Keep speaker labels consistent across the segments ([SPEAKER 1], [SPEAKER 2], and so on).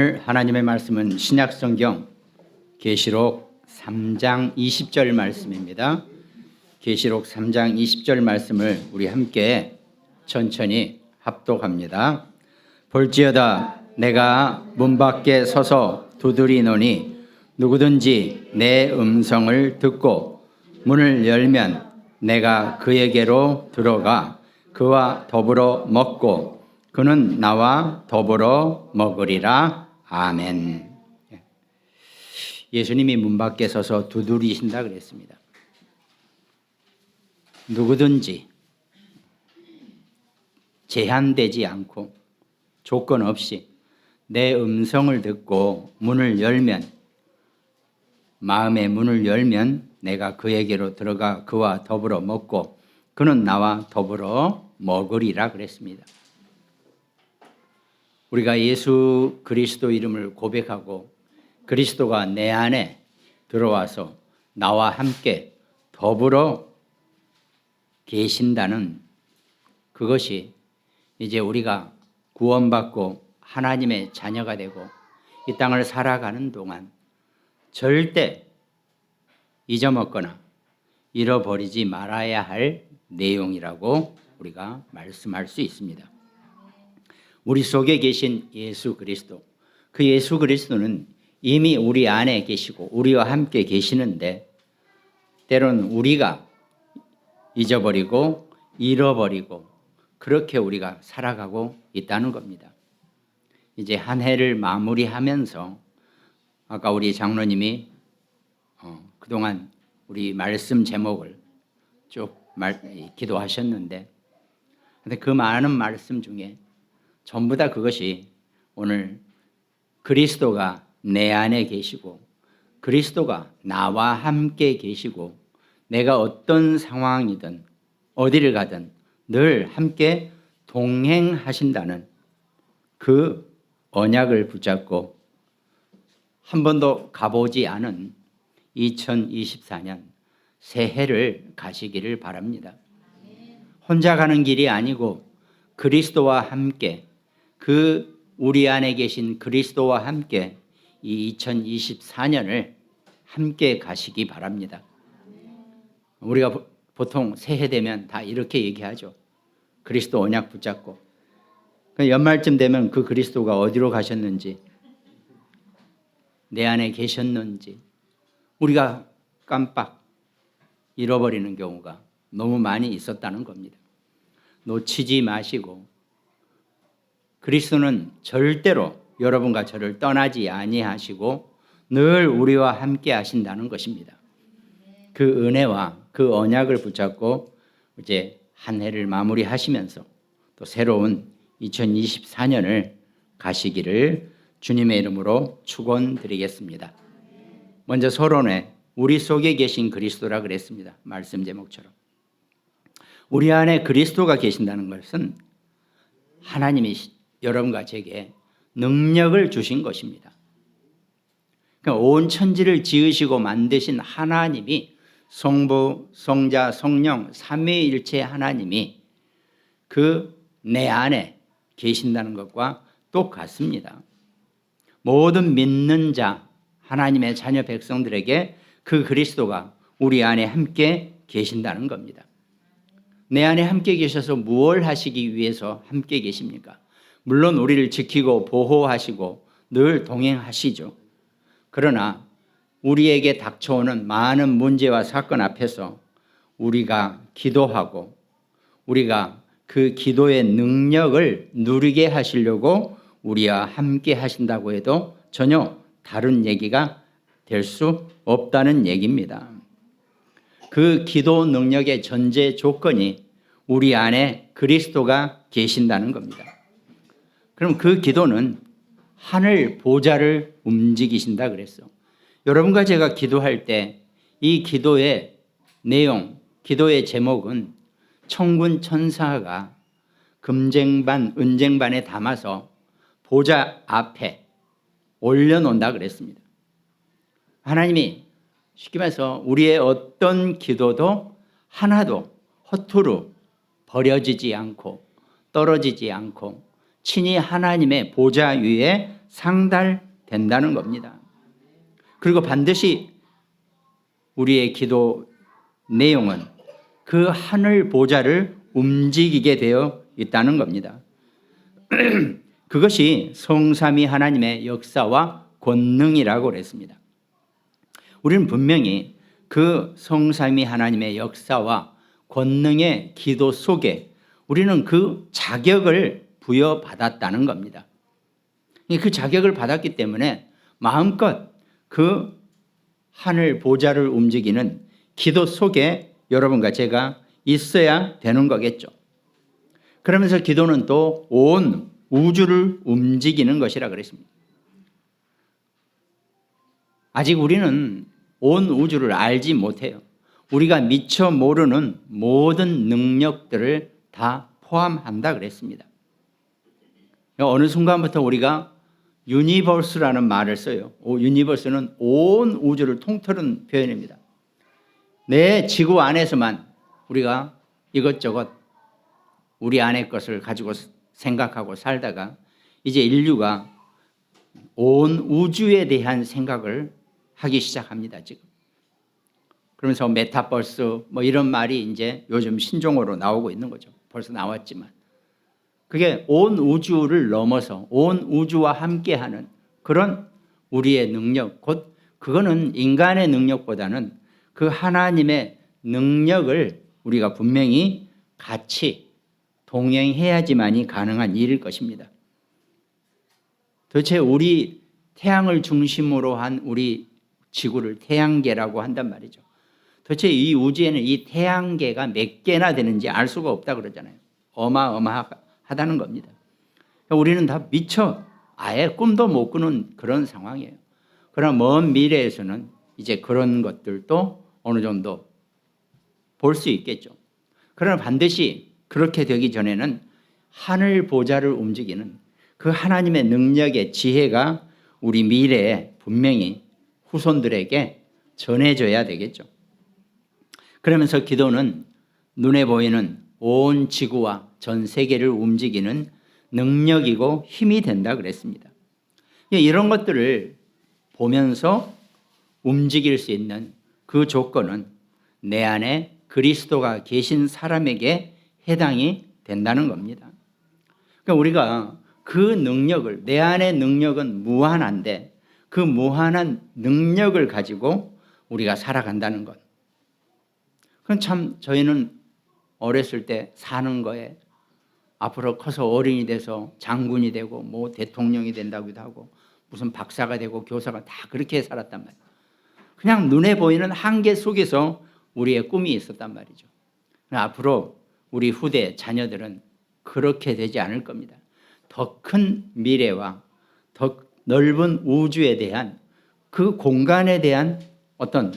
[SPEAKER 1] 하나님의 말씀은 신약성경 계시록 3장 20절 말씀입니다. 계시록 3장 20절 말씀을 우리 함께 천천히 합독합니다. 볼지어다 내가 문 밖에 서서 두드리노니 누구든지 내 음성을 듣고 문을 열면 내가 그에게로 들어가 그와 더불어 먹고 그는 나와 더불어 먹으리라. 아멘. 예수님이 문 밖에 서서 두드리신다 그랬습니다. 누구든지 제한되지 않고 조건 없이 내 음성을 듣고 문을 열면, 마음의 문을 열면 내가 그에게로 들어가 그와 더불어 먹고 그는 나와 더불어 먹으리라 그랬습니다. 우리가 예수 그리스도 이름을 고백하고 그리스도가 내 안에 들어와서 나와 함께 더불어 계신다는 그것이 이제 우리가 구원받고 하나님의 자녀가 되고 이 땅을 살아가는 동안 절대 잊어먹거나 잃어버리지 말아야 할 내용이라고 우리가 말씀할 수 있습니다. 우리 속에 계신 예수 그리스도, 그 예수 그리스도는 이미 우리 안에 계시고 우리와 함께 계시는데 때로는 우리가 잊어버리고 잃어버리고 그렇게 우리가 살아가고 있다는 겁니다. 이제 한 해를 마무리하면서 아까 우리 장로님이 그동안 우리 말씀 제목을 쭉 기도하셨는데 근데 그 많은 말씀 중에 전부 다 그것이 오늘 그리스도가 내 안에 계시고 그리스도가 나와 함께 계시고 내가 어떤 상황이든 어디를 가든 늘 함께 동행하신다는 그 언약을 붙잡고 한 번도 가보지 않은 2024년 새해를 가시기를 바랍니다. 혼자 가는 길이 아니고 그리스도와 함께 그 우리 안에 계신 그리스도와 함께 이 2024년을 함께 가시기 바랍니다. 우리가 보통 새해 되면 다 이렇게 얘기하죠. 그리스도 언약 붙잡고 연말쯤 되면 그 그리스도가 어디로 가셨는지 내 안에 계셨는지 우리가 깜빡 잃어버리는 경우가 너무 많이 있었다는 겁니다. 놓치지 마시고 그리스도는 절대로 여러분과 저를 떠나지 아니하시고 늘 우리와 함께 하신다는 것입니다. 그 은혜와 그 언약을 붙잡고 이제 한 해를 마무리하시면서 또 새로운 2024년을 가시기를 주님의 이름으로 축원드리겠습니다. 먼저 서론에 우리 속에 계신 그리스도라 그랬습니다. 말씀 제목처럼. 우리 안에 그리스도가 계신다는 것은 하나님이 여러분과 제게 능력을 주신 것입니다. 그러니까 온 천지를 지으시고 만드신 하나님이 성부, 성자, 성령 삼위일체 하나님이 그 내 안에 계신다는 것과 똑같습니다. 모든 믿는 자 하나님의 자녀 백성들에게 그 그리스도가 우리 안에 함께 계신다는 겁니다. 내 안에 함께 계셔서 무엇을 하시기 위해서 함께 계십니까? 물론 우리를 지키고 보호하시고 늘 동행하시죠. 그러나 우리에게 닥쳐오는 많은 문제와 사건 앞에서 우리가 기도하고 우리가 그 기도의 능력을 누리게 하시려고 우리와 함께 하신다고 해도 전혀 다른 얘기가 될 수 없다는 얘기입니다. 그 기도 능력의 전제 조건이 우리 안에 그리스도가 계신다는 겁니다. 그럼 그 기도는 하늘 보좌를 움직이신다 그랬어. 여러분과 제가 기도할 때 이 기도의 내용, 기도의 제목은 천군 천사가 금쟁반, 은쟁반에 담아서 보좌 앞에 올려놓는다 그랬습니다. 하나님이 쉽게 말해서 우리의 어떤 기도도 하나도 허투루 버려지지 않고 떨어지지 않고 친히 하나님의 보좌 위에 상달된다는 겁니다. 그리고 반드시 우리의 기도 내용은 그 하늘 보좌를 움직이게 되어 있다는 겁니다. 그것이 성삼위 하나님의 역사와 권능이라고 그랬습니다. 우리는 분명히 그 성삼위 하나님의 역사와 권능의 기도 속에 우리는 그 자격을 부여받았다는 겁니다. 그 자격을 받았기 때문에 마음껏 그 하늘 보좌를 움직이는 기도 속에 여러분과 제가 있어야 되는 거겠죠. 그러면서 기도는 또 온 우주를 움직이는 것이라 그랬습니다. 아직 우리는 온 우주를 알지 못해요. 우리가 미처 모르는 모든 능력들을 다 포함한다 그랬습니다. 어느 순간부터 우리가 유니버스라는 말을 써요. 유니버스는 온 우주를 통틀은 표현입니다. 내 지구 안에서만 우리가 이것저것 우리 안의 것을 가지고 생각하고 살다가 이제 인류가 온 우주에 대한 생각을 하기 시작합니다, 지금. 그러면서 메타버스 뭐 이런 말이 이제 요즘 신종어로 나오고 있는 거죠. 벌써 나왔지만. 그게 온 우주를 넘어서 온 우주와 함께하는 그런 우리의 능력, 곧 그거는 인간의 능력보다는 그 하나님의 능력을 우리가 분명히 같이 동행해야지만이 가능한 일일 것입니다. 도대체 우리 태양을 중심으로 한 우리 지구를 태양계라고 한단 말이죠. 도대체 이 우주에는 이 태양계가 몇 개나 되는지 알 수가 없다 그러잖아요. 어마어마하다는 겁니다. 우리는 다 미처 아예 꿈도 못 꾸는 그런 상황이에요. 그러나 먼 미래에서는 이제 그런 것들도 어느 정도 볼 수 있겠죠. 그러나 반드시 그렇게 되기 전에는 하늘 보좌를 움직이는 그 하나님의 능력의 지혜가 우리 미래에 분명히 후손들에게 전해져야 되겠죠. 그러면서 기도는 눈에 보이는 온 지구와 전 세계를 움직이는 능력이고 힘이 된다 그랬습니다. 이런 것들을 보면서 움직일 수 있는 그 조건은 내 안에 그리스도가 계신 사람에게 해당이 된다는 겁니다. 그러니까 우리가 그 능력을, 내 안의 능력은 무한한데 그 무한한 능력을 가지고 우리가 살아간다는 것. 그건 참 저희는 어렸을 때 사는 거에 앞으로 커서 어린이 돼서 장군이 되고 뭐 대통령이 된다고도 하고 무슨 박사가 되고 교사가 다 그렇게 살았단 말이에요. 그냥 눈에 보이는 한계 속에서 우리의 꿈이 있었단 말이죠. 앞으로 우리 후대 자녀들은 그렇게 되지 않을 겁니다. 더 큰 미래와 더 넓은 우주에 대한 그 공간에 대한 어떤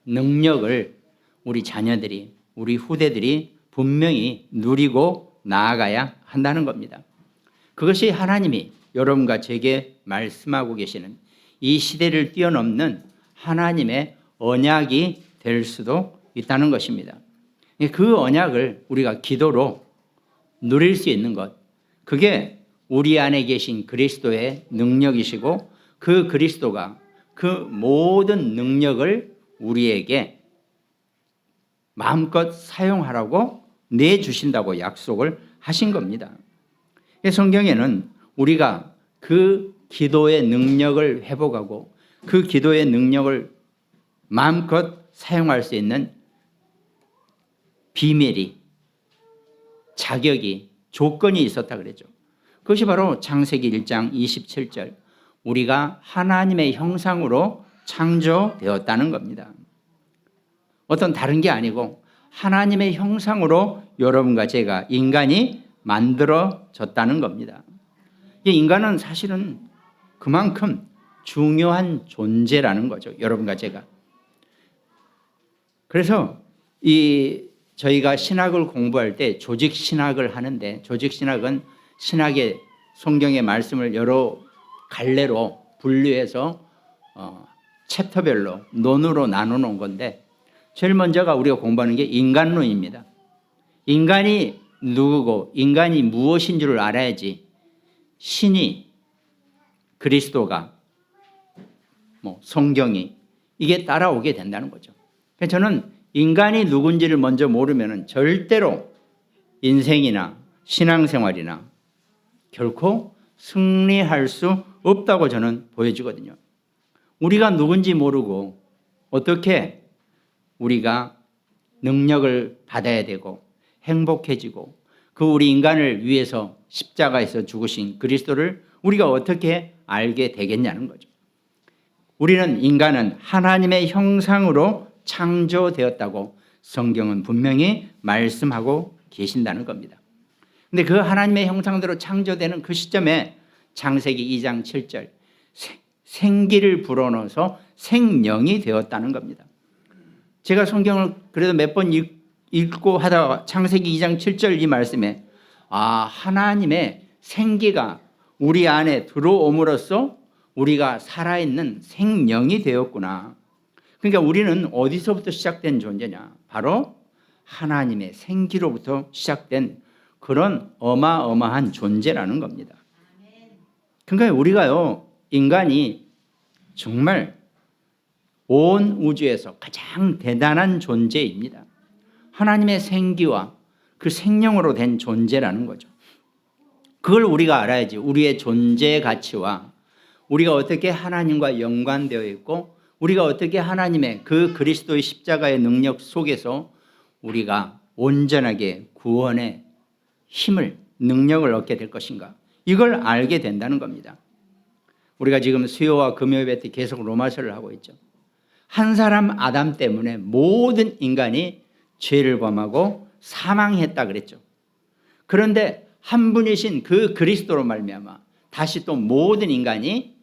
[SPEAKER 1] 능력을 우리 자녀들이, 우리 후대들이 분명히 누리고 나아가야 한다는 겁니다. 그것이 하나님이 여러분과 제게 말씀하고 계시는 이 시대를 뛰어넘는 하나님의 언약이 될 수도 있다는 것입니다. 그 언약을 우리가 기도로 누릴 수 있는 것, 그게 우리 안에 계신 그리스도의 능력이시고 그 그리스도가 그 모든 능력을 우리에게 마음껏 사용하라고 내주신다고 약속을 하신 겁니다. 성경에는 우리가 그 기도의 능력을 회복하고 그 기도의 능력을 마음껏 사용할 수 있는 비밀이, 자격이, 조건이 있었다 그랬죠. 그것이 바로 창세기 1장 27절 우리가 하나님의 형상으로 창조되었다는 겁니다. 어떤 다른 게 아니고 하나님의 형상으로 여러분과 제가 인간이 만들어졌다는 겁니다. 이 인간은 사실은 그만큼 중요한 존재라는 거죠. 여러분과 제가. 그래서 저희가 신학을 공부할 때 조직신학을 하는데 조직신학은 신학의 성경의 말씀을 여러 갈래로 분류해서 챕터별로 논으로 나누는 건데 제일 먼저가 우리가 공부하는 게 인간론입니다. 인간이 누구고 인간이 무엇인 줄 알아야지 신이 그리스도가 성경이 이게 따라오게 된다는 거죠. 그래서 저는 인간이 누군지를 먼저 모르면 절대로 인생이나 신앙생활이나 결코 승리할 수 없다고 저는 보여지거든요. 우리가 누군지 모르고 어떻게 우리가 능력을 받아야 되고 행복해지고 그 우리 인간을 위해서 십자가에서 죽으신 그리스도를 우리가 어떻게 알게 되겠냐는 거죠. 우리는 인간은 하나님의 형상으로 창조되었다고 성경은 분명히 말씀하고 계신다는 겁니다. 근데 그 하나님의 형상대로 창조되는 그 시점에 창세기 2장 7절 생기를 불어넣어서 생명이 되었다는 겁니다. 제가 성경을 그래도 몇 번 읽고 하다가 창세기 2장 7절 이 말씀에 하나님의 생기가 우리 안에 들어옴으로써 우리가 살아있는 생명이 되었구나. 그러니까 우리는 어디서부터 시작된 존재냐? 바로 하나님의 생기로부터 시작된 그런 어마어마한 존재라는 겁니다. 그러니까 우리가요, 인간이 정말 온 우주에서 가장 대단한 존재입니다. 하나님의 생기와 그 생명으로 된 존재라는 거죠. 그걸 우리가 알아야지. 우리의 존재 가치와 우리가 어떻게 하나님과 연관되어 있고 우리가 어떻게 하나님의 그 그리스도의 십자가의 능력 속에서 우리가 온전하게 구원의 힘을, 능력을 얻게 될 것인가. 이걸 알게 된다는 겁니다. 우리가 지금 수요와 금요일 때 계속 로마서를 하고 있죠. 한 사람 아담 때문에 모든 인간이 죄를 범하고 사망했다 그랬죠. 그런데 한 분이신 그 그리스도로 말미암아 다시 또 모든 인간이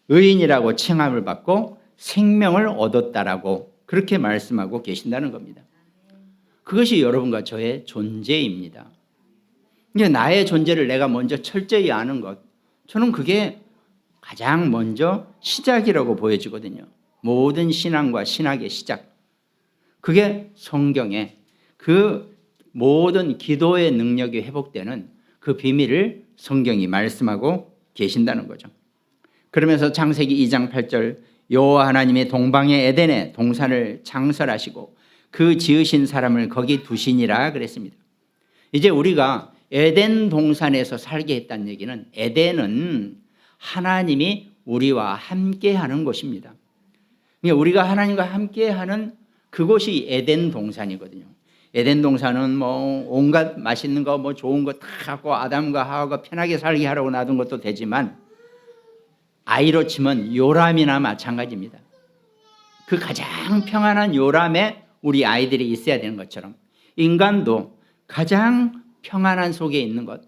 [SPEAKER 1] 의인이라고 칭함을 받고 생명을 얻었다라고 그렇게 말씀하고 계신다는 겁니다. 그것이 여러분과 저의 존재입니다. 이제 나의 존재를 내가 먼저 철저히 아는 것, 저는 그게 가장 먼저 시작이라고 보여지거든요. 모든 신앙과 신학의 시작. 그게 성경에 그 모든 기도의 능력이 회복되는 그 비밀을 성경이 말씀하고 계신다는 거죠. 그러면서 창세기 2장 8절 여호와 하나님이 동방의 에덴에 동산을 창설하시고 그 지으신 사람을 거기 두시니라 그랬습니다. 이제 우리가 에덴 동산에서 살게 했다는 얘기는 에덴은 하나님이 우리와 함께하는 곳입니다. 그러니까 우리가 하나님과 함께하는 그곳이 에덴 동산이거든요. 에덴 동산은 온갖 맛있는 거 좋은 거 다 갖고 아담과 하와가 편하게 살게 하라고 놔둔 것도 되지만 아이로 치면 요람이나 마찬가지입니다. 그 가장 평안한 요람에 우리 아이들이 있어야 되는 것처럼 인간도 가장 평안한 속에 있는 것.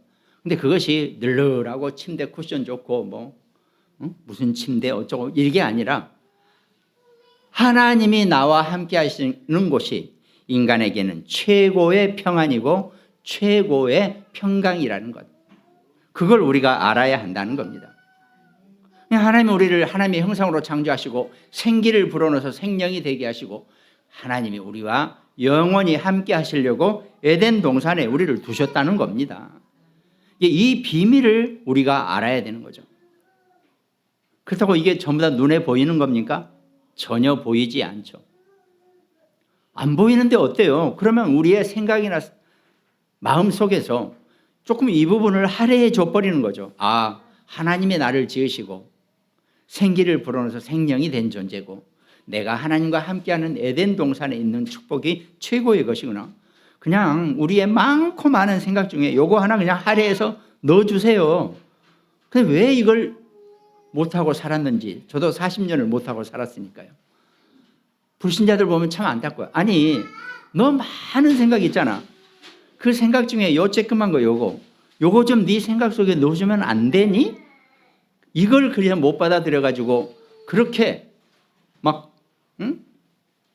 [SPEAKER 1] 근데 그것이 늘늘하고 침대 쿠션 좋고 무슨 침대 어쩌고 이게 아니라 하나님이 나와 함께 하시는 곳이 인간에게는 최고의 평안이고 최고의 평강이라는 것. 그걸 우리가 알아야 한다는 겁니다. 하나님이 우리를 하나님의 형상으로 창조하시고 생기를 불어넣어서 생명이 되게 하시고 하나님이 우리와 영원히 함께 하시려고 에덴 동산에 우리를 두셨다는 겁니다. 이 비밀을 우리가 알아야 되는 거죠. 그렇다고 이게 전부 다 눈에 보이는 겁니까? 전혀 보이지 않죠. 안 보이는데 어때요? 그러면 우리의 생각이나 마음 속에서 조금 이 부분을 할애해 줘버리는 거죠. 하나님이 나를 지으시고 생기를 불어넣어서 생명이 된 존재고 내가 하나님과 함께하는 에덴 동산에 있는 축복이 최고의 것이구나. 그냥 우리의 많고 많은 생각 중에 요거 하나 그냥 할애해서 넣어주세요. 근데 왜 이걸 못하고 살았는지, 저도 40년을 못하고 살았으니까요. 불신자들 보면 참 안타까워요. 아니, 너 많은 생각 있잖아. 그 생각 중에 요 쬐끔한 거 요거 좀 네 생각 속에 넣어주면 안 되니? 이걸 그냥 못 받아들여가지고 그렇게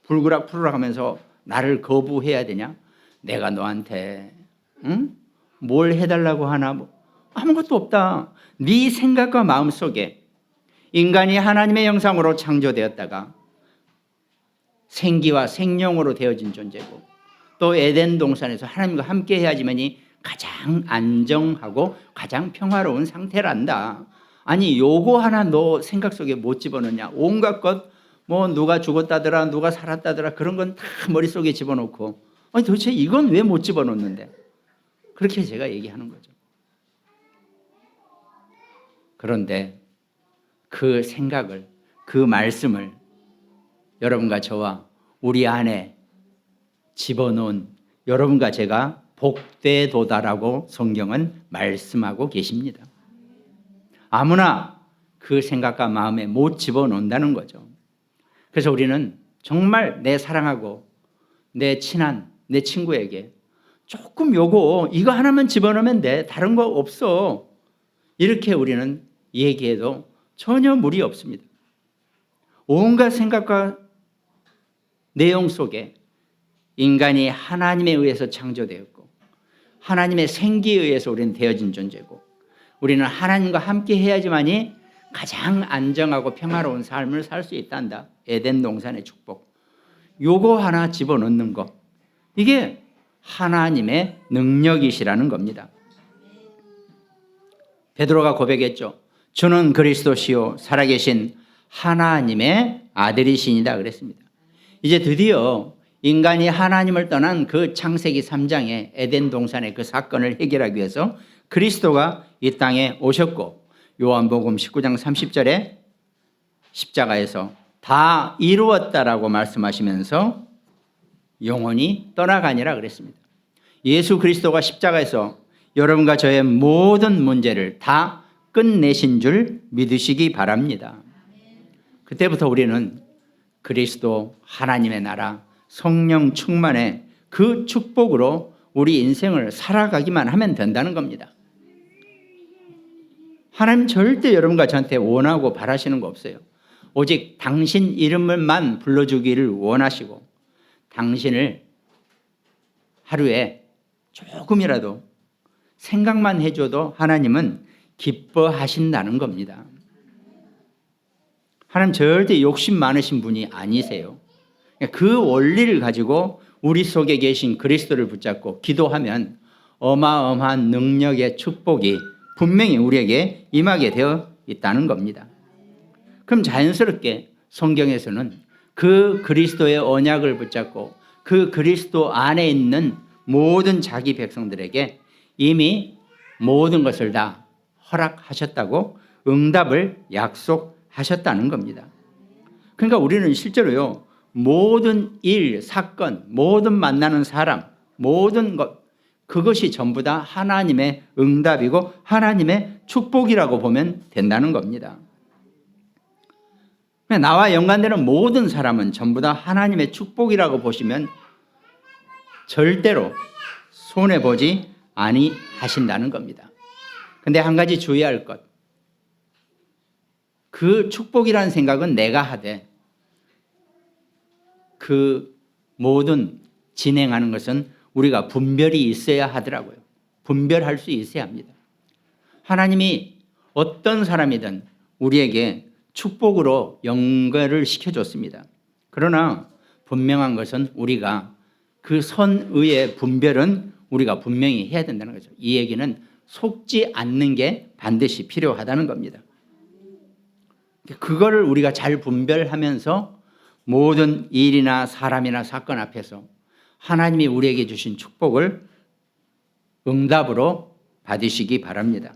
[SPEAKER 1] 불그락 푸르락 하면서 나를 거부해야 되냐? 내가 너한테 뭘 해달라고 하나? 아무것도 없다. 네 생각과 마음 속에 인간이 하나님의 형상으로 창조되었다가 생기와 생명으로 되어진 존재고 또 에덴 동산에서 하나님과 함께 해야지만이 가장 안정하고 가장 평화로운 상태란다. 아니 요거 하나 너 생각 속에 못 집어넣냐. 온갖 것 뭐 누가 죽었다더라 누가 살았다더라 그런 건 다 머릿속에 집어넣고 아니 도대체 이건 왜 못 집어넣는데. 그렇게 제가 얘기하는 거죠. 그런데 그 생각을 그 말씀을 여러분과 저와 우리 안에 집어넣은 여러분과 제가 복되도다라고 성경은 말씀하고 계십니다. 아무나 그 생각과 마음에 못 집어넣는다는 거죠. 그래서 우리는 정말 내 사랑하고 내 친한 내 친구에게 조금 이거 하나만 집어넣으면 돼. 다른 거 없어. 이렇게 우리는 얘기해도 전혀 무리 없습니다. 온갖 생각과 내용 속에 인간이 하나님에 의해서 창조되었고 하나님의 생기에 의해서 우리는 되어진 존재고 우리는 하나님과 함께 해야지만이 가장 안정하고 평화로운 삶을 살 수 있단다. 에덴 동산의 축복. 요거 하나 집어넣는 거. 이게 하나님의 능력이시라는 겁니다. 베드로가 고백했죠. 주는 그리스도시요 살아계신 하나님의 아들이시니다 그랬습니다. 이제 드디어 인간이 하나님을 떠난 그 창세기 3장의 에덴 동산의 그 사건을 해결하기 위해서 그리스도가 이 땅에 오셨고 요한복음 19장 30절에 십자가에서 다 이루었다라고 말씀하시면서 영원히 떠나가니라 그랬습니다. 예수 그리스도가 십자가에서 여러분과 저의 모든 문제를 다 끝내신 줄 믿으시기 바랍니다. 그때부터 우리는 그리스도 하나님의 나라 성령 충만의 그 축복으로 우리 인생을 살아가기만 하면 된다는 겁니다. 하나님 절대 여러분과 저한테 원하고 바라시는 거 없어요. 오직 당신 이름을만 불러주기를 원하시고 당신을 하루에 조금이라도 생각만 해줘도 하나님은 기뻐하신다는 겁니다. 하나님 절대 욕심 많으신 분이 아니세요. 그 원리를 가지고 우리 속에 계신 그리스도를 붙잡고 기도하면 어마어마한 능력의 축복이 분명히 우리에게 임하게 되어 있다는 겁니다. 그럼 자연스럽게 성경에서는 그 그리스도의 언약을 붙잡고 그 그리스도 안에 있는 모든 자기 백성들에게 이미 모든 것을 다 허락하셨다고 응답을 약속하셨다는 겁니다. 그러니까 우리는 실제로요 모든 일, 사건, 모든 만나는 사람, 모든 것 그것이 전부 다 하나님의 응답이고 하나님의 축복이라고 보면 된다는 겁니다. 나와 연관되는 모든 사람은 전부 다 하나님의 축복이라고 보시면 절대로 손해보지 아니하신다는 겁니다. 그런데 한 가지 주의할 것. 그 축복이라는 생각은 내가 하되 그 모든 진행하는 것은 우리가 분별이 있어야 하더라고요. 분별할 수 있어야 합니다. 하나님이 어떤 사람이든 우리에게 축복으로 연결을 시켜줬습니다. 그러나 분명한 것은 우리가 그 선의의 분별은 우리가 분명히 해야 된다는 거죠. 이 얘기는 속지 않는 게 반드시 필요하다는 겁니다. 그거를 우리가 잘 분별하면서 모든 일이나 사람이나 사건 앞에서 하나님이 우리에게 주신 축복을 응답으로 받으시기 바랍니다.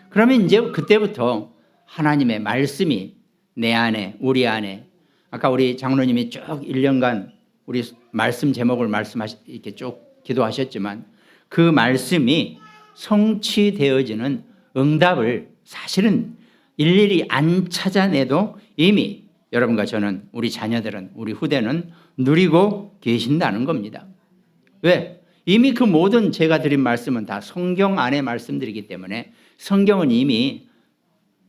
[SPEAKER 1] 그러면 이제 그때부터 하나님의 말씀이 내 안에, 우리 안에, 아까 우리 장로님이 쭉 1년간 우리 말씀 제목을 이렇게 쭉 기도하셨지만 그 말씀이 성취되어지는 응답을 사실은 일일이 안 찾아내도 이미 여러분과 저는, 우리 자녀들은, 우리 후대는 누리고 계신다는 겁니다. 왜? 이미 그 모든 제가 드린 말씀은 다 성경 안의 말씀들이기 때문에 성경은 이미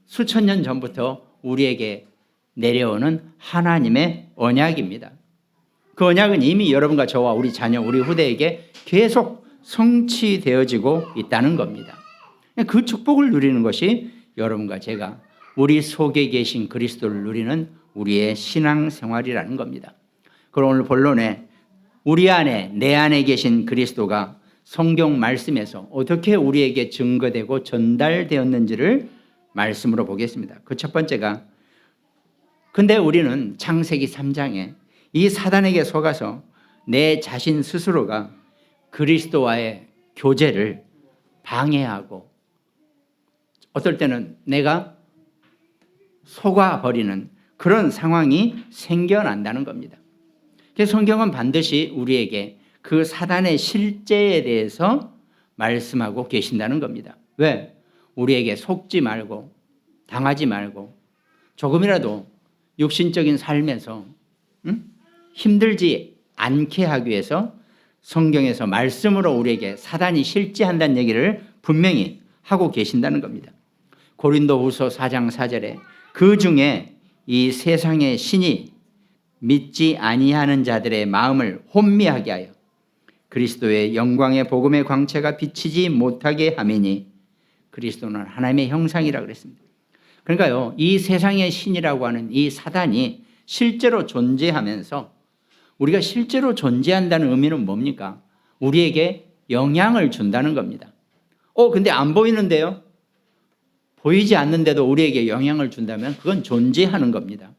[SPEAKER 1] 수천 년 전부터 우리에게 내려오는 하나님의 언약입니다. 그 언약은 이미 여러분과 저와 우리 자녀, 우리 후대에게 계속 성취되어지고 있다는 겁니다. 그 축복을 누리는 것이 여러분과 제가 우리 속에 계신 그리스도를 누리는 우리의 신앙생활이라는 겁니다. 그럼 오늘 본론에 우리 안에, 내 안에 계신 그리스도가 성경 말씀에서 어떻게 우리에게 증거되고 전달되었는지를 말씀으로 보겠습니다. 그 첫 번째가, 근데 우리는 창세기 3장에 이 사단에게 속아서 내 자신 스스로가 그리스도와의 교제를 방해하고 어떨 때는 내가 속아버리는 그런 상황이 생겨난다는 겁니다. 그래서 성경은 반드시 우리에게 그 사단의 실제에 대해서 말씀하고 계신다는 겁니다. 왜? 우리에게 속지 말고 당하지 말고 조금이라도 육신적인 삶에서 힘들지 않게 하기 위해서 성경에서 말씀으로 우리에게 사단이 실제한다는 얘기를 분명히 하고 계신다는 겁니다. 고린도후서 4장 4절에 그 중에 이 세상의 신이 믿지 아니하는 자들의 마음을 혼미하게 하여 그리스도의 영광의 복음의 광채가 비치지 못하게 함이니 그리스도는 하나님의 형상이라 그랬습니다. 그러니까요, 이 세상의 신이라고 하는 이 사단이 실제로 존재하면서 우리가 실제로 존재한다는 의미는 뭡니까? 우리에게 영향을 준다는 겁니다. 근데 안 보이는데요? 보이지 않는데도 우리에게 영향을 준다면 그건 존재하는 겁니다.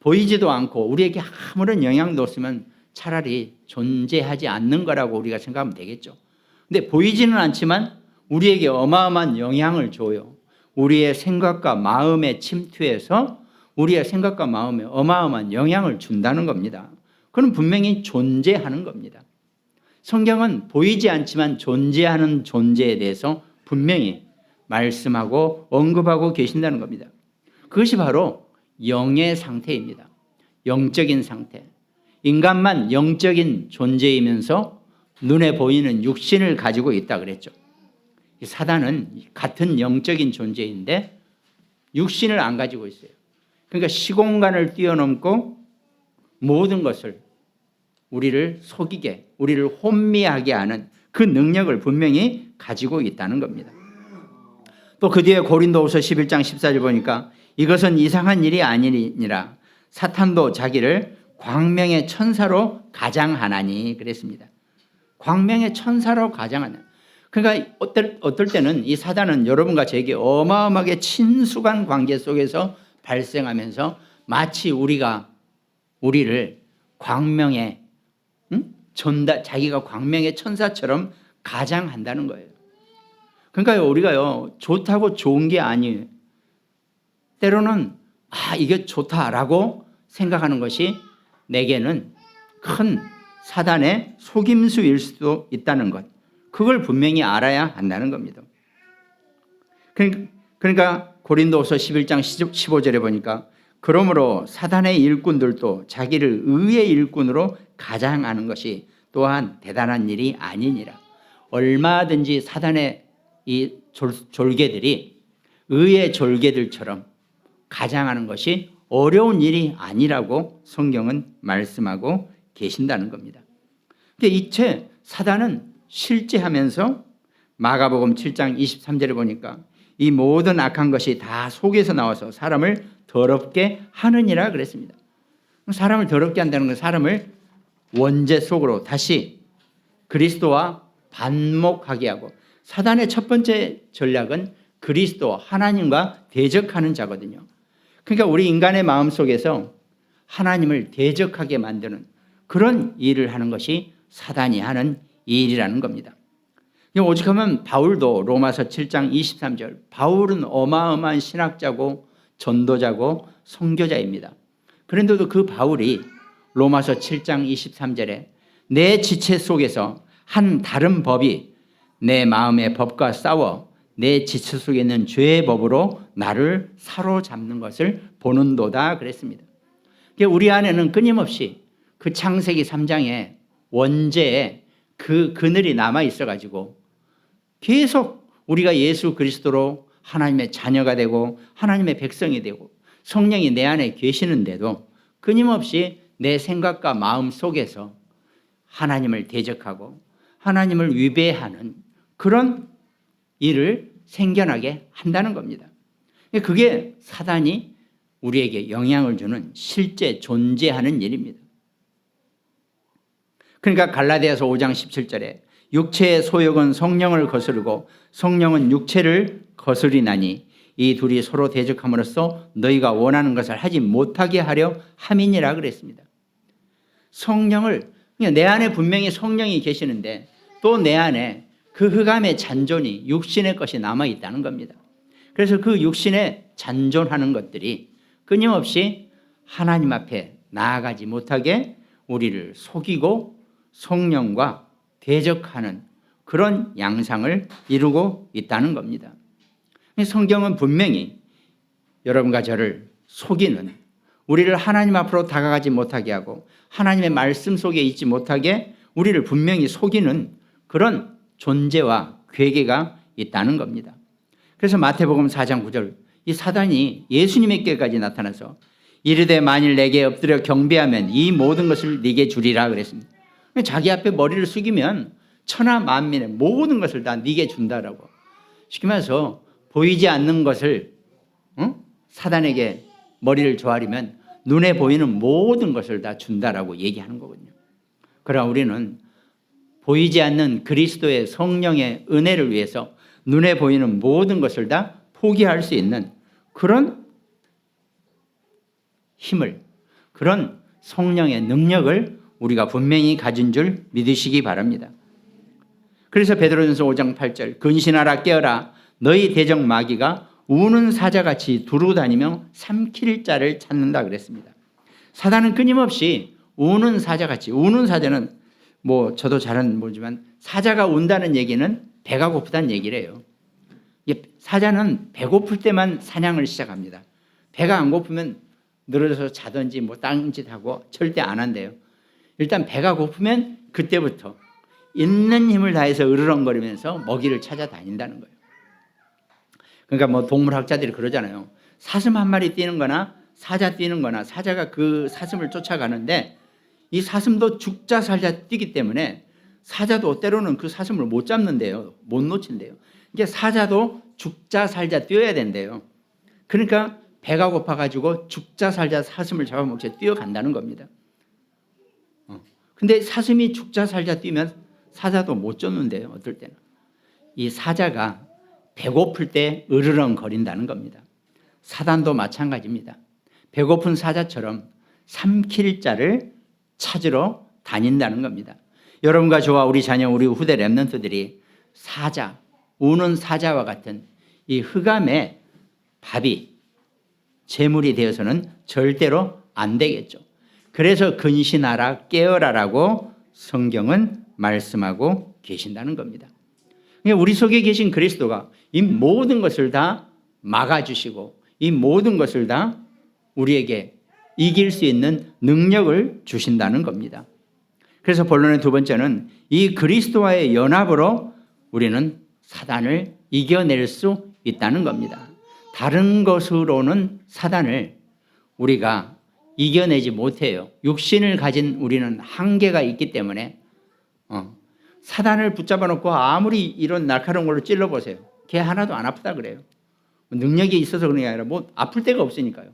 [SPEAKER 1] 보이지도 않고 우리에게 아무런 영향도 없으면 차라리 존재하지 않는 거라고 우리가 생각하면 되겠죠. 근데 보이지는 않지만 우리에게 어마어마한 영향을 줘요. 우리의 생각과 마음에 침투해서 우리의 생각과 마음에 어마어마한 영향을 준다는 겁니다. 그건 분명히 존재하는 겁니다. 성경은 보이지 않지만 존재하는 존재에 대해서 분명히 말씀하고 언급하고 계신다는 겁니다. 그것이 바로 영의 상태입니다. 영적인 상태. 인간만 영적인 존재이면서 눈에 보이는 육신을 가지고 있다 그랬죠. 사단은 같은 영적인 존재인데 육신을 안 가지고 있어요. 그러니까 시공간을 뛰어넘고 모든 것을 우리를 속이게, 우리를 혼미하게 하는 그 능력을 분명히 가지고 있다는 겁니다. 또 그 뒤에 고린도후서 11장 14절 보니까 이것은 이상한 일이 아니니라 사탄도 자기를 광명의 천사로 가장하나니 그랬습니다. 광명의 천사로 가장하나. 그러니까 어떨 때는 이 사단은 여러분과 제게 어마어마하게 친숙한 관계 속에서 발생하면서 마치 우리를 광명의 자기가 광명의 천사처럼 가장한다는 거예요. 그러니까 우리가요 좋다고 좋은 게 아니에요. 때로는 이게 좋다라고 생각하는 것이 내게는 큰 사단의 속임수일 수도 있다는 것. 그걸 분명히 알아야 한다는 겁니다. 그러니까 고린도후서 11장 15절에 보니까 그러므로 사단의 일꾼들도 자기를 의의 일꾼으로 가장하는 것이 또한 대단한 일이 아니니라. 얼마든지 사단의 이 졸개들이 의의 졸개들처럼 가장하는 것이 어려운 일이 아니라고 성경은 말씀하고 계신다는 겁니다. 이체 사단은 실제하면서 마가복음 7장 23절에 보니까 이 모든 악한 것이 다 속에서 나와서 사람을 더럽게 하느니라 그랬습니다. 사람을 더럽게 한다는 건 사람을 원죄 속으로 다시 그리스도와 반목하게 하고, 사단의 첫 번째 전략은 그리스도 하나님과 대적하는 자거든요. 그러니까 우리 인간의 마음속에서 하나님을 대적하게 만드는 그런 일을 하는 것이 사단이 하는 일이라는 겁니다. 오직하면 바울도 로마서 7장 23절, 바울은 어마어마한 신학자고 전도자고 선교자입니다. 그런데도 그 바울이 로마서 7장 23절에 내 지체 속에서 한 다른 법이 내 마음의 법과 싸워 내 지체 속에 있는 죄의 법으로 나를 사로잡는 것을 보는도다 그랬습니다. 우리 안에는 끊임없이 그 창세기 3장에 원죄의 그 그늘이 남아 있어가지고 계속 우리가 예수 그리스도로 하나님의 자녀가 되고 하나님의 백성이 되고 성령이 내 안에 계시는데도 끊임없이 내 생각과 마음 속에서 하나님을 대적하고 하나님을 위배하는 그런 일을 생겨나게 한다는 겁니다. 그게 사단이 우리에게 영향을 주는 실제 존재하는 일입니다. 그러니까 갈라디아서 5장 17절에 육체의 소욕은 성령을 거스르고 성령은 육체를 거스리나니 이 둘이 서로 대적함으로써 너희가 원하는 것을 하지 못하게 하려 함이니라 그랬습니다. 성령을, 내 안에 분명히 성령이 계시는데 또 내 안에 그 흑암의 잔존이 육신의 것이 남아있다는 겁니다. 그래서 그 육신에 잔존하는 것들이 끊임없이 하나님 앞에 나아가지 못하게 우리를 속이고 성령과 대적하는 그런 양상을 이루고 있다는 겁니다. 성경은 분명히 여러분과 저를 속이는, 우리를 하나님 앞으로 다가가지 못하게 하고 하나님의 말씀 속에 있지 못하게 우리를 분명히 속이는 그런 존재와 괴계가 있다는 겁니다. 그래서 마태복음 4장 9절, 이 사단이 예수님에게까지 나타나서 이르되 만일 내게 엎드려 경배하면 이 모든 것을 네게 주리라 그랬습니다. 자기 앞에 머리를 숙이면 천하 만민의 모든 것을 다 네게 준다라고. 쉽게 말해서 보이지 않는 것을 사단에게 머리를 조아리면 눈에 보이는 모든 것을 다 준다라고 얘기하는 거거든요. 그러나 우리는 보이지 않는 그리스도의 성령의 은혜를 위해서 눈에 보이는 모든 것을 다 포기할 수 있는 그런 힘을, 그런 성령의 능력을 우리가 분명히 가진 줄 믿으시기 바랍니다. 그래서 베드로전서 5장 8절, 근신하라 깨어라 너희 대적 마귀가 우는 사자같이 두루 다니며 삼킬 자를 찾는다 그랬습니다. 사단은 끊임없이 우는 사자같이, 우는 사자는 저도 잘은 모르지만 사자가 운다는 얘기는 배가 고프다는 얘기래요. 사자는 배고플 때만 사냥을 시작합니다. 배가 안 고프면 늘어져서 자든지 딴짓하고 절대 안 한대요. 일단 배가 고프면 그때부터 있는 힘을 다해서 으르렁거리면서 먹이를 찾아다닌다는 거예요. 그러니까 동물학자들이 그러잖아요. 사슴 한 마리 뛰는 거나 사자 뛰는 거나 사자가 그 사슴을 쫓아가는데 이 사슴도 죽자 살자 뛰기 때문에 사자도 때로는 그 사슴을 못 잡는데요. 못 놓친대요. 이게 사자도 죽자 살자 뛰어야 된대요. 그러니까 배가 고파가지고 죽자 살자 사슴을 잡아먹지 뛰어간다는 겁니다. 근데 사슴이 죽자 살자 뛰면 사자도 못 쫓는데요. 어떨 때는. 이 사자가 배고플 때 으르렁거린다는 겁니다. 사단도 마찬가지입니다. 배고픈 사자처럼 삼킬 자를 찾으러 다닌다는 겁니다. 여러분과 저와 우리 자녀, 우리 후대 렘넌트들이 사자, 우는 사자와 같은 이 흑암의 밥이 재물이 되어서는 절대로 안 되겠죠. 그래서 근신하라 깨어라라고 성경은 말씀하고 계신다는 겁니다. 우리 속에 계신 그리스도가 이 모든 것을 다 막아주시고 이 모든 것을 다 우리에게 이길 수 있는 능력을 주신다는 겁니다. 그래서 본론의 두 번째는 이 그리스도와의 연합으로 우리는 사단을 이겨낼 수 있다는 겁니다. 다른 것으로는 사단을 우리가 이겨내지 못해요. 육신을 가진 우리는 한계가 있기 때문에 사단을 붙잡아 놓고 아무리 이런 날카로운 걸로 찔러보세요. 걔 하나도 안 아프다 그래요. 능력이 있어서 그런 게 아니라 아플 데가 없으니까요.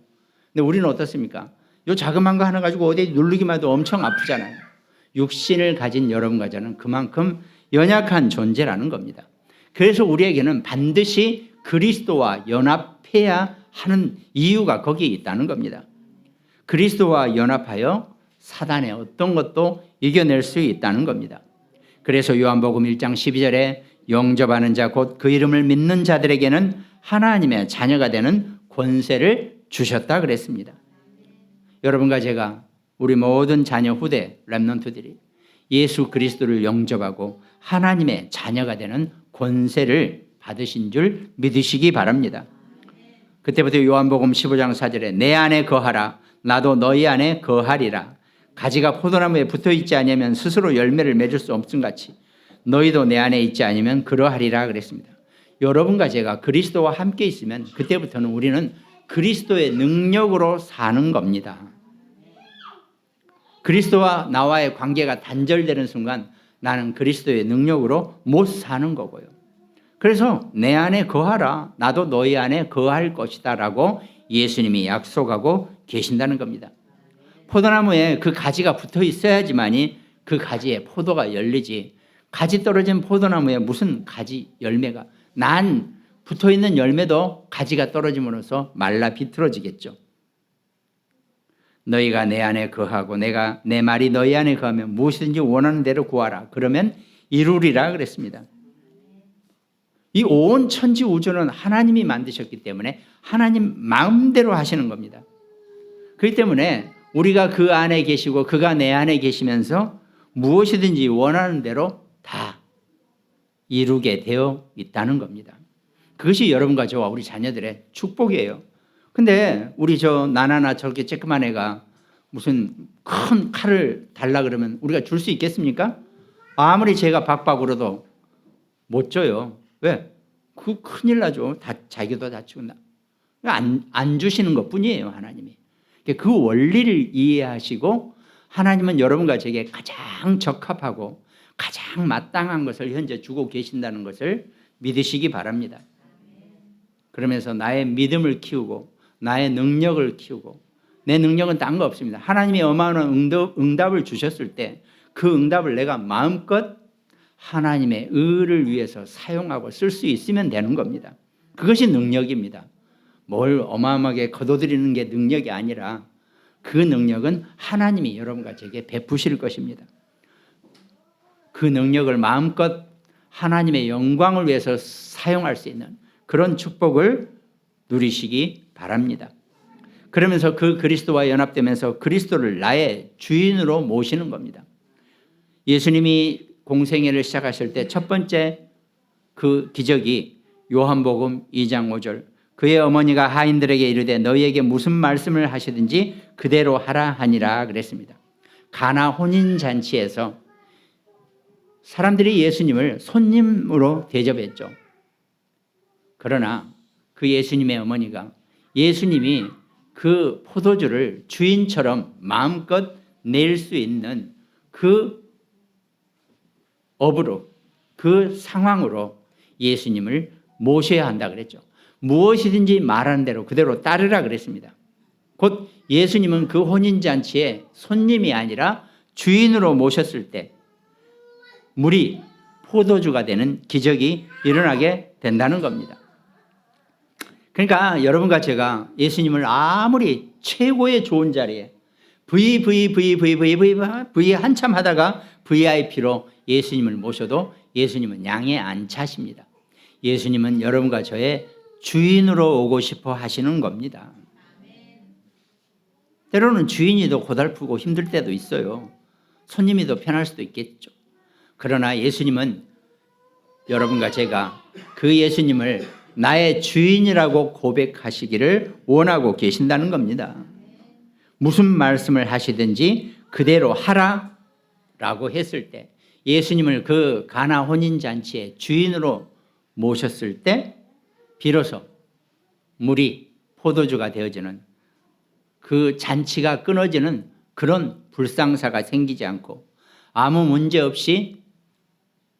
[SPEAKER 1] 근데 우리는 어떻습니까? 요 자그마한 거 하나 가지고 어디 누르기만 해도 엄청 아프잖아요. 육신을 가진 여러분과 저는 그만큼 연약한 존재라는 겁니다. 그래서 우리에게는 반드시 그리스도와 연합해야 하는 이유가 거기에 있다는 겁니다. 그리스도와 연합하여 사단의 어떤 것도 이겨낼 수 있다는 겁니다. 그래서 요한복음 1장 12절에 영접하는 자 곧 그 이름을 믿는 자들에게는 하나님의 자녀가 되는 권세를 주셨다 그랬습니다. 여러분과 제가 우리 모든 자녀 후대 렘넌트들이 예수 그리스도를 영접하고 하나님의 자녀가 되는 권세를 받으신 줄 믿으시기 바랍니다. 그때부터 요한복음 15장 4절에 내 안에 거하라 나도 너희 안에 거하리라. 가지가 포도나무에 붙어있지 않으면 스스로 열매를 맺을 수 없음같이 너희도 내 안에 있지 않으면 그러하리라 그랬습니다. 여러분과 제가 그리스도와 함께 있으면 그때부터는 우리는 그리스도의 능력으로 사는 겁니다. 그리스도와 나와의 관계가 단절되는 순간 나는 그리스도의 능력으로 못 사는 거고요. 그래서 내 안에 거하라 나도 너희 안에 거할 것이다 라고 예수님이 약속하고 계신다는 겁니다. 포도나무에 그 가지가 붙어 있어야지만이 그 가지에 포도가 열리지 가지 떨어진 포도나무에 무슨 가지 열매가 난 붙어있는 열매도 가지가 떨어짐으로써 말라 비틀어지겠죠. 너희가 내 안에 거하고 내가 내 말이 너희 안에 거하면 무엇이든지 원하는 대로 구하라. 그러면 이루리라 그랬습니다. 이 온 천지 우주는 하나님이 만드셨기 때문에 하나님 마음대로 하시는 겁니다. 그렇기 때문에 우리가 그 안에 계시고 그가 내 안에 계시면서 무엇이든지 원하는 대로 다 이루게 되어 있다는 겁니다. 그것이 여러분과 저와 우리 자녀들의 축복이에요. 근데 우리 저 나나나 저렇게 쬐끄만 애가 무슨 큰 칼을 달라 그러면 우리가 줄 수 있겠습니까? 아무리 제가 박박으로도 못 줘요. 왜? 그 큰일 나죠. 자기도 다치고 안 주시는 것뿐이에요, 하나님이. 그 원리를 이해하시고 하나님은 여러분과 제게 가장 적합하고 가장 마땅한 것을 현재 주고 계신다는 것을 믿으시기 바랍니다. 그러면서 나의 믿음을 키우고 나의 능력을 키우고, 내 능력은 딴 거 없습니다. 하나님이 어마어마한 응답을 주셨을 때 그 응답을 내가 마음껏 하나님의 의를 위해서 사용하고 쓸 수 있으면 되는 겁니다. 그것이 능력입니다. 뭘 어마어마하게 거둬들이는 게 능력이 아니라 그 능력은 하나님이 여러분과 제게 베푸실 것입니다. 그 능력을 마음껏 하나님의 영광을 위해서 사용할 수 있는 그런 축복을 누리시기 바랍니다. 그러면서 그 그리스도와 연합되면서 그리스도를 나의 주인으로 모시는 겁니다. 예수님이 공생애를 시작하실 때 첫 번째 그 기적이 요한복음 2장 5절, 그의 어머니가 하인들에게 이르되 너희에게 무슨 말씀을 하시든지 그대로 하라 하니라 그랬습니다. 가나 혼인잔치에서 사람들이 예수님을 손님으로 대접했죠. 그러나 그 예수님의 어머니가 예수님이 그 포도주를 주인처럼 마음껏 낼 수 있는 그 업으로, 그 상황으로 예수님을 모셔야 한다 그랬죠. 무엇이든지 말하는 대로 그대로 따르라 그랬습니다. 곧 예수님은 그 혼인잔치에 손님이 아니라 주인으로 모셨을 때 물이 포도주가 되는 기적이 일어나게 된다는 겁니다. 그러니까 여러분과 제가 예수님을 아무리 최고의 좋은 자리에 V 한참 하다가 VIP로 예수님을 모셔도 예수님은 양에 안 차십니다. 예수님은 여러분과 저의 주인으로 오고 싶어 하시는 겁니다. 때로는 주인이 더 고달프고 힘들 때도 있어요. 손님이 더 편할 수도 있겠죠. 그러나 예수님은 여러분과 제가 그 예수님을 나의 주인이라고 고백하시기를 원하고 계신다는 겁니다. 무슨 말씀을 하시든지 그대로 하라라고 했을 때, 예수님을 그 가나 혼인잔치의 주인으로 모셨을 때 비로소 물이 포도주가 되어지는, 그 잔치가 끊어지는 그런 불상사가 생기지 않고 아무 문제 없이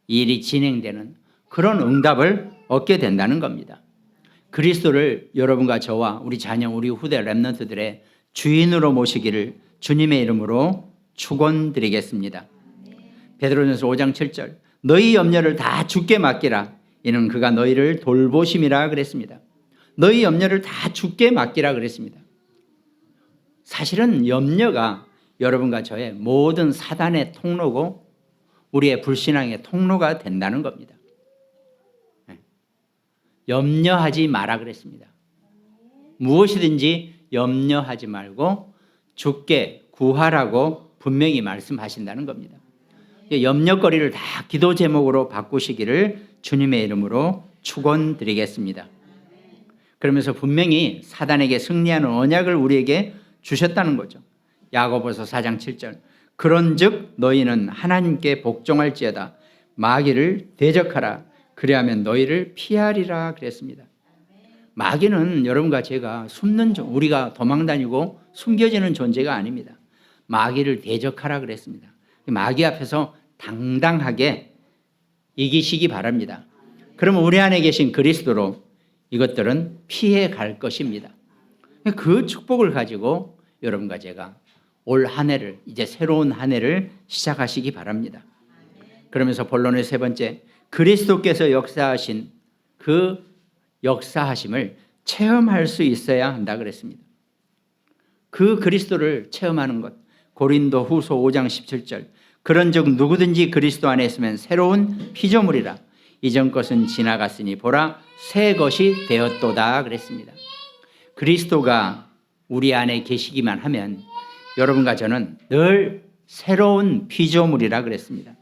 [SPEAKER 1] 일이 진행되는 그런 응답을 얻게 된다는 겁니다. 그리스도를 여러분과 저와 우리 자녀, 우리 후대 렘넌트들의 주인으로 모시기를 주님의 이름으로 축원드리겠습니다. 베드로전서 5장 7절, 너희 염려를 다 주께 맡기라. 이는 그가 너희를 돌보심이라 그랬습니다. 너희 염려를 다 주께 맡기라 그랬습니다. 사실은 염려가 여러분과 저의 모든 사단의 통로고 우리의 불신앙의 통로가 된다는 겁니다. 염려하지 마라 그랬습니다. 무엇이든지 염려하지 말고 주께 구하라고 분명히 말씀하신다는 겁니다. 염려거리를 다 기도 제목으로 바꾸시기를 주님의 이름으로 축원드리겠습니다. 그러면서 분명히 사단에게 승리하는 언약을 우리에게 주셨다는 거죠. 야고보서 4장 7절, 그런즉 너희는 하나님께 복종할지어다 마귀를 대적하라 그리하면 너희를 피하리라 그랬습니다. 마귀는 여러분과 제가 숨는, 우리가 도망다니고 숨겨지는 존재가 아닙니다. 마귀를 대적하라 그랬습니다. 마귀 앞에서 당당하게 이기시기 바랍니다. 그러면 우리 안에 계신 그리스도로 이것들은 피해 갈 것입니다. 그 축복을 가지고 여러분과 제가 올 한 해를, 이제 새로운 한 해를 시작하시기 바랍니다. 그러면서 본론의 세 번째, 그리스도께서 역사하신 그 역사하심을 체험할 수 있어야 한다 그랬습니다. 그 그리스도를 체험하는 것, 고린도 후서 5장 17절, 그런즉 누구든지 그리스도 안에 있으면 새로운 피조물이라. 이전 것은 지나갔으니 보라 새 것이 되었도다 그랬습니다. 그리스도가 우리 안에 계시기만 하면 여러분과 저는 늘 새로운 피조물이라 그랬습니다.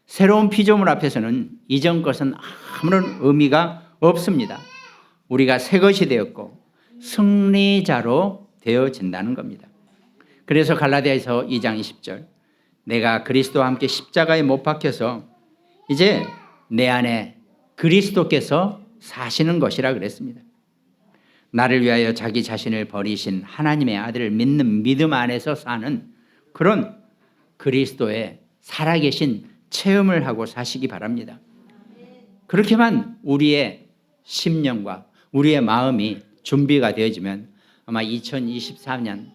[SPEAKER 1] 새로운 피조물 앞에서는 이전 것은 아무런 의미가 없습니다. 우리가 새 것이 되었고 승리자로 되어진다는 겁니다. 그래서 갈라디아서 2장 20절, 내가 그리스도와 함께 십자가에 못 박혀서 이제 내 안에 그리스도께서 사시는 것이라 그랬습니다. 나를 위하여 자기 자신을 버리신 하나님의 아들을 믿는 믿음 안에서 사는 그런 그리스도의 살아계신 체험을 하고 사시기 바랍니다. 그렇게만 우리의 심령과 우리의 마음이 준비가 되어지면 아마 2024년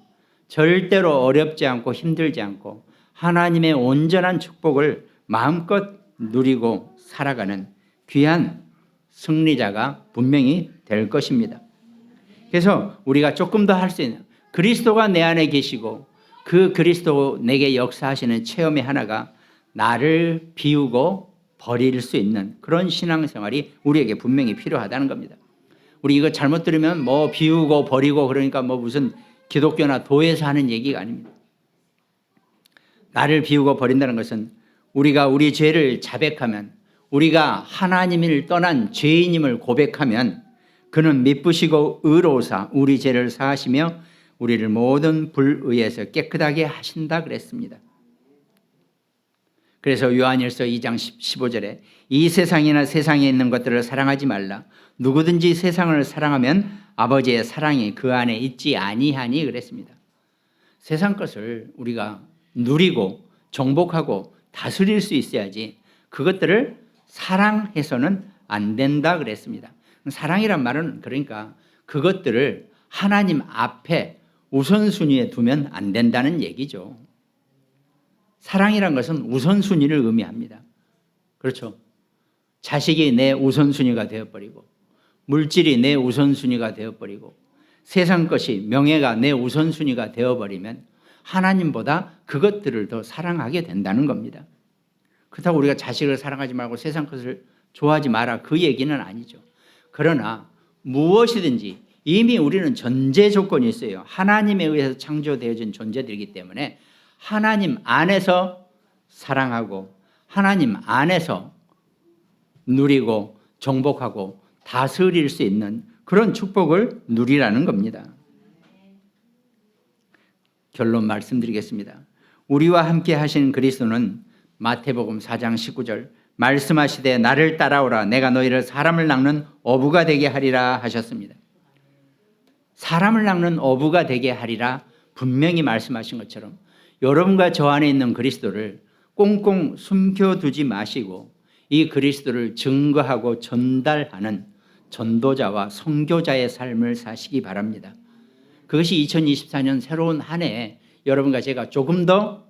[SPEAKER 1] 절대로 어렵지 않고 힘들지 않고 하나님의 온전한 축복을 마음껏 누리고 살아가는 귀한 승리자가 분명히 될 것입니다. 그래서 우리가 조금 더 할 수 있는, 그리스도가 내 안에 계시고 그 그리스도 내게 역사하시는 체험의 하나가 나를 비우고 버릴 수 있는 그런 신앙생활이 우리에게 분명히 필요하다는 겁니다. 우리 이거 잘못 들으면 뭐 비우고 버리고 그러니까 뭐 무슨 기독교나 도에서 하는 얘기가 아닙니다. 나를 비우고 버린다는 것은 우리가 우리 죄를 자백하면, 우리가 하나님을 떠난 죄인임을 고백하면 그는 미쁘시고 의로우사 우리 죄를 사하시며 우리를 모든 불의에서 깨끗하게 하신다 그랬습니다. 그래서 요한일서 2장 15절에 이 세상이나 세상에 있는 것들을 사랑하지 말라. 누구든지 세상을 사랑하면 아버지의 사랑이 그 안에 있지 아니하니 그랬습니다. 세상 것을 우리가 누리고 정복하고 다스릴 수 있어야지 그것들을 사랑해서는 안 된다 그랬습니다. 사랑이란 말은 그러니까 그것들을 하나님 앞에 우선순위에 두면 안 된다는 얘기죠. 사랑이란 것은 우선순위를 의미합니다. 그렇죠. 자식이 내 우선순위가 되어버리고 물질이 내 우선순위가 되어버리고 세상 것이 명예가 내 우선순위가 되어버리면 하나님보다 그것들을 더 사랑하게 된다는 겁니다. 그렇다고 우리가 자식을 사랑하지 말고 세상 것을 좋아하지 마라 그 얘기는 아니죠. 그러나 무엇이든지 이미 우리는 전제 조건이 있어요. 하나님에 의해서 창조되어진 존재들이기 때문에 하나님 안에서 사랑하고 하나님 안에서 누리고 정복하고 다스릴 수 있는 그런 축복을 누리라는 겁니다. 결론 말씀드리겠습니다. 우리와 함께 하신 그리스도는 마태복음 4장 19절 말씀하시되 나를 따라오라 내가 너희를 사람을 낚는 어부가 되게 하리라 하셨습니다. 사람을 낚는 어부가 되게 하리라 분명히 말씀하신 것처럼 여러분과 저 안에 있는 그리스도를 꽁꽁 숨겨두지 마시고 이 그리스도를 증거하고 전달하는 전도자와 선교자의 삶을 사시기 바랍니다. 그것이 2024년 새로운 한 해에 여러분과 제가 조금 더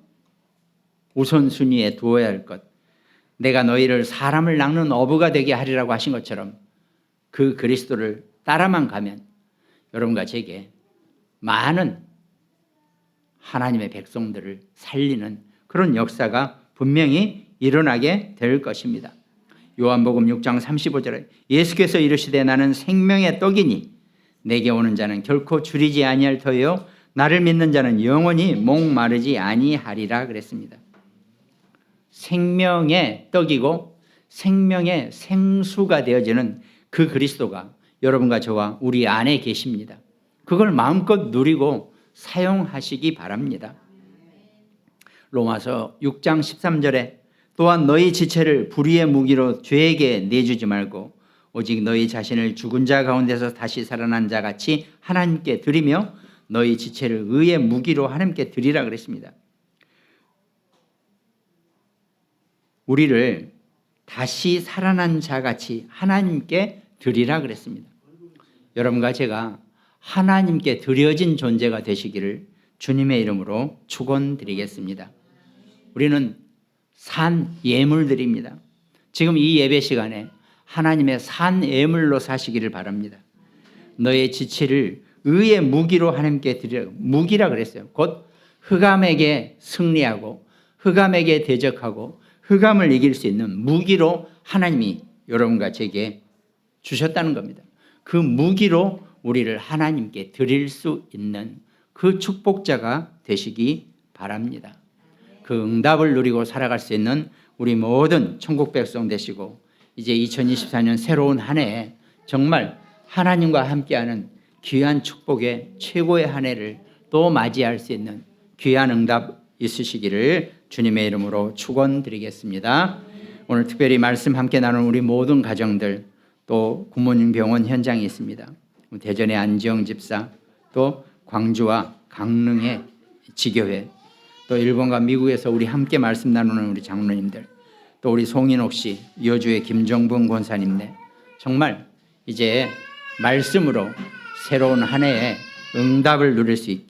[SPEAKER 1] 우선순위에 두어야 할 것, 내가 너희를 사람을 낚는 어부가 되게 하리라고 하신 것처럼 그 그리스도를 따라만 가면 여러분과 제게 많은 하나님의 백성들을 살리는 그런 역사가 분명히 일어나게 될 것입니다. 요한복음 6장 35절에 예수께서 이르시되 나는 생명의 떡이니 내게 오는 자는 결코 줄이지 아니할 터요 나를 믿는 자는 영원히 목마르지 아니하리라 그랬습니다. 생명의 떡이고 생명의 생수가 되어지는 그 그리스도가 여러분과 저와 우리 안에 계십니다. 그걸 마음껏 누리고 사용하시기 바랍니다. 로마서 6장 13절에 또한 너희 지체를 불의의 무기로 죄에게 내주지 말고 오직 너희 자신을 죽은 자 가운데서 다시 살아난 자 같이 하나님께 드리며 너희 지체를 의의 무기로 하나님께 드리라 그랬습니다. 우리를 다시 살아난 자 같이 하나님께 드리라 그랬습니다. 여러분과 제가 하나님께 드려진 존재가 되시기를 주님의 이름으로 축원드리겠습니다. 우리는 산 예물들입니다. 지금 이 예배 시간에 하나님의 산 예물로 사시기를 바랍니다. 너의 지체를 의의 무기로 하나님께 드려. 무기라 그랬어요. 곧 흑암에게 승리하고 흑암에게 대적하고 흑암을 이길 수 있는 무기로 하나님이 여러분과 제게 주셨다는 겁니다. 그 무기로 우리를 하나님께 드릴 수 있는 그 축복자가 되시기 바랍니다. 그 응답을 누리고 살아갈 수 있는 우리 모든 천국 백성 되시고 이제 2024년 새로운 한 해에 정말 하나님과 함께하는 귀한 축복의 최고의 한 해를 또 맞이할 수 있는 귀한 응답 있으시기를 주님의 이름으로 축원드리겠습니다. 오늘 특별히 말씀 함께 나눈 우리 모든 가정들, 또 굿모닝 병원 현장에 있습니다. 대전의 안지영 집사, 또 광주와 강릉의 지교회, 또 일본과 미국에서 우리 함께 말씀 나누는 우리 장로님들, 또 우리 송인옥 씨, 여주의 김정분 권사님네, 정말 이제 말씀으로 새로운 한 해에 응답을 누릴 수 있는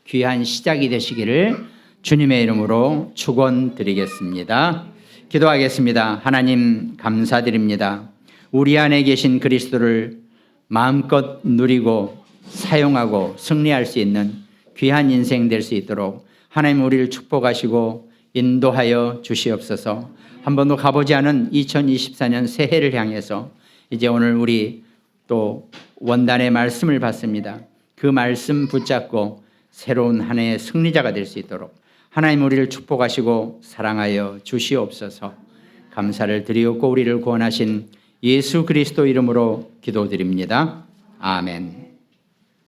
[SPEAKER 1] 귀한 시작이 되시기를 주님의 이름으로 축원드리겠습니다. 기도하겠습니다. 하나님 감사드립니다. 우리 안에 계신 그리스도를 마음껏 누리고 사용하고 승리할 수 있는 귀한 인생 될 수 있도록 하나님 우리를 축복하시고 인도하여 주시옵소서. 한 번도 가보지 않은 2024년 새해를 향해서 이제 오늘 우리 또 원단의 말씀을 받습니다. 그 말씀 붙잡고 새로운 한 해의 승리자가 될 수 있도록 하나님 우리를 축복하시고 사랑하여 주시옵소서. 감사를 드리옵고 우리를 구원하신 예수 그리스도 이름으로 기도드립니다. 아멘.